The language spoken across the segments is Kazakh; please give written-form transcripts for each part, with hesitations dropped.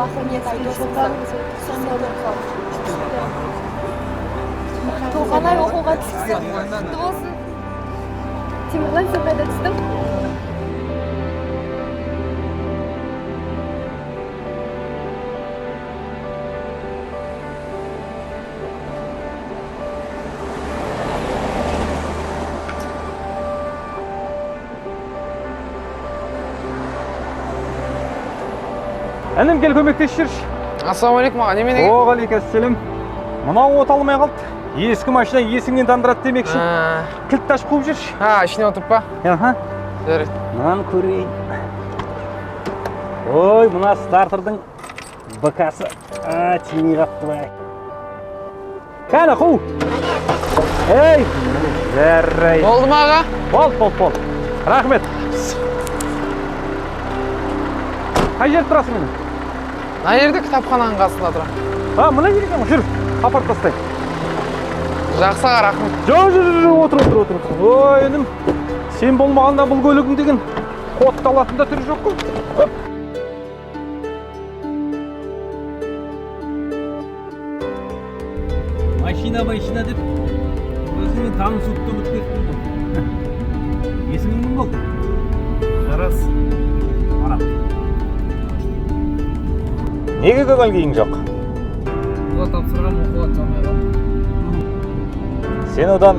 рахмет айтасыздар. Толғанай оқуға түссін. Құтты болсын. Темірлан сен қайда түстің? Әнім кел көмектесшірші. Ассалаумағалейкум аға, неменеге? Оғалейкәссәлем. Мынау от алмай қалды. Ескі машина есіңнен тандырады демекші. Кілт таш қуып жүрші. Ішіне отырып па? Аха. Жарайды. Мынаны көрейін. Ой, мына стартердің быкасы. Тимей қапты бай. Кәні қу. Ей, жарайды. Болды ма аға? Болды. Рахмет. Қай жерде тұрасың мені? Мына жерде кітапхананың қасында тұрам. Мына жерге жүр. Апарып тастайын. Жақсы аға, рахмет. Жоқ, отыр. Ой, інім, сен болмағанда бұл көлігің деген қотты алатында түрі жоқ қой. Машина деп, өзіңмен таныс ұтты ұмытпеттің ғой. Есімің кім болды? Жарас. Марат. Неге көңіл күйің жоқ? Бұға тапсырған оқуға тұрмай қалды. Сен одан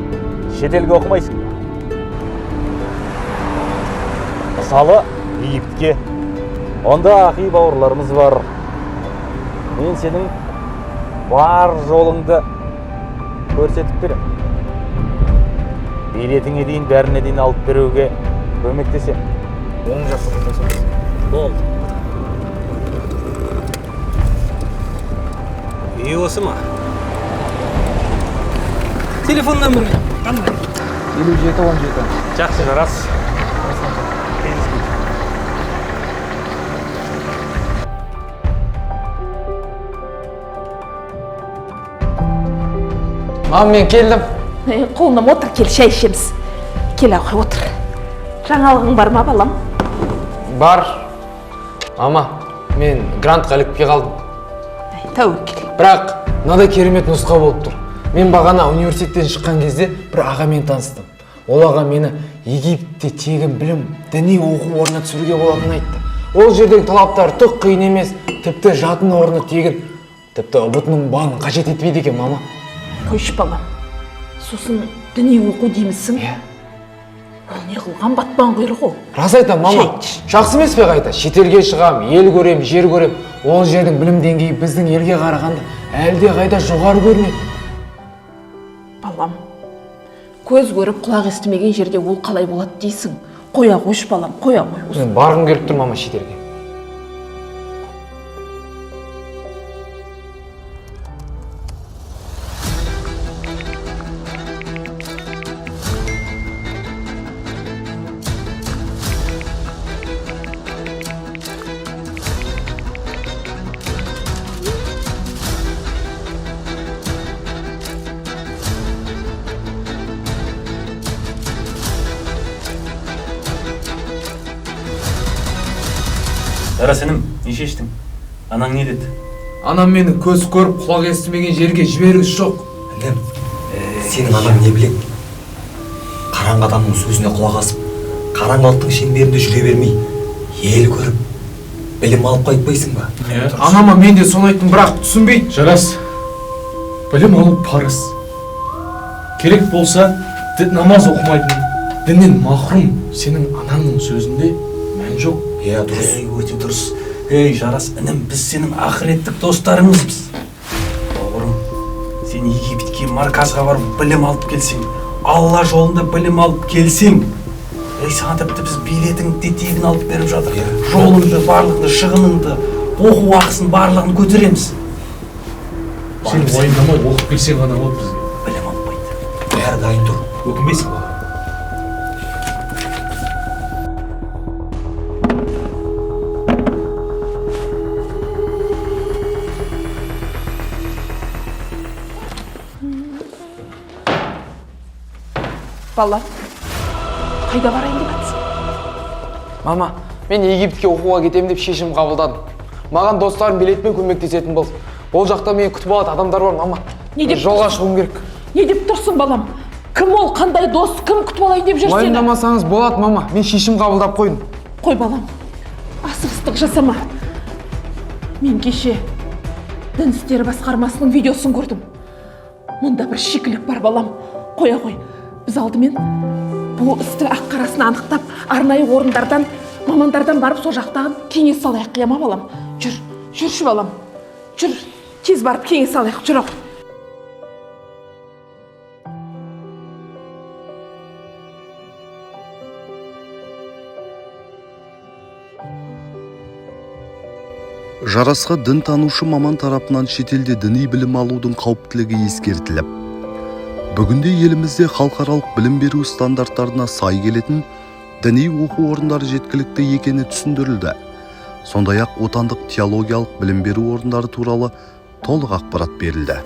шетелге оқымайсың ба? Мысалы, Египетке. Онда ақи бауырларымыз бар. Мен сенің бар жолыңды көрсетіп берем. Билетіңе дейін, бәріне дейін алып беруге көмектесем. Оң жақсы көмектесеміз. Болды. Үй осы ма? Телефон нөмірі қандай? 57-17. Жақсы, жарас. Мам, мен келдім. Қолынан отыр, кел, шай ішеміз. Кел ағай, отыр. Жаңалығың бар ма, балам? Бар. Мама, мен грантқа ілікпей қалдым. Тәуекел. Бірақ, мынадай керемет нұсқа болып тұр. Мен бағана университеттен шыққан кезде бір ағамен таныстым. Ол аға мені Египетте тегін білім, діни оқу орнына түсіруге болатынын айтты. Ол жердегі талаптар түк қиын емес, тіпті жатын орны тегін, тіпті ұбытының бағын қажет етпейді екен, мама. Қойшы балам, сосын діни оқу деймісің? Ол не қылған батпан құйрық ол? Рас айтам, мама. Жақсы емес пе қайта? Шетелге шығам, ел көрем, жер көрем. Ол жердің білім деңгейі біздің елге қарағанда әлде қайда жоғары көрінеді. Балам, көз көріп құлақ естімеген жерде ол қалай болады дейсің? Қоя қойшы балам, қоя қой. Мен барғым келіп тұр, мама, шетелге. Жарас інім, не шештің? Анаң не деді? Анам мені көз көріп, құлақ естімеген жерге жіберуші жоқ. Әлем, сенің анаң не білек? Қараңғы адамның сөзіне құлақ асып, қараңғылықтың шеңберінде жүре бермей, ел көріп, білім алып қайтпайсың ба? Анама мен де соны айттым, бірақ түсінбейді. Жарас, білім алу парыз. Керек болса, намаз оқымайтын, діннен махрұм сенің анаңның сөзінде мән жоқ. Дұрыс. Өте дұрыс. Жарас інім, біз сенің ақыреттік достарыңызбыз. Бауырым, сен Египетке марказға барып білім алып келсең, Алла жолында білім алып келсең, саған тіпті біз билетіңді де тегін алып беріп жатыр. Жолыңды, барлығыңды, шығыныңды, оқу ақысын барлығын көтереміз. Сен уайымдамай оқып келсең ғана болады бізге. Білім алпайды. Бәрі дайын тұр. Өкінбейсің ба? Бала, қайда барайын деп жатсың? Мама, мен Египетке оқуға кетемін деп шешім қабылдадым. Маған достарым билетпен көмектесетін болды. Ол жақта мені күтіп алады адамдар бар, мама. Не деп Жолға шығуым керек. Не деп тұрсың балам? Кім ол, қандай дос, кім күтіп алайын деп жүр сені? Уайымдамасаңыз болады, мама. Мен шешім қабылдап қойдым. Қой балам, асығыстық жасама. Мен кеше дін істері басқармасының видеосын көрдім. Мұнда бір шикілік бар балам. Қоя қой. Біз алдымен бұл істі ақ-қарасын анықтап, арнайы орындардан, мамандардан барып сол жақтағын кеңес салайық, қияма балам. Жүрші балам. Жүр, тез барып кеңес салайық, жүр. Жарасқа дін танушы маман тарапынан шетелде діни білім алудың қауіптілігі ескертіліп, бүгінде елімізде халықаралық білім беру стандарттарына сай келетін діни оқу орындары жеткілікті екені түсіндірілді. Сондай-ақ отандық теологиялық білім беру орындары туралы толық ақпарат берілді.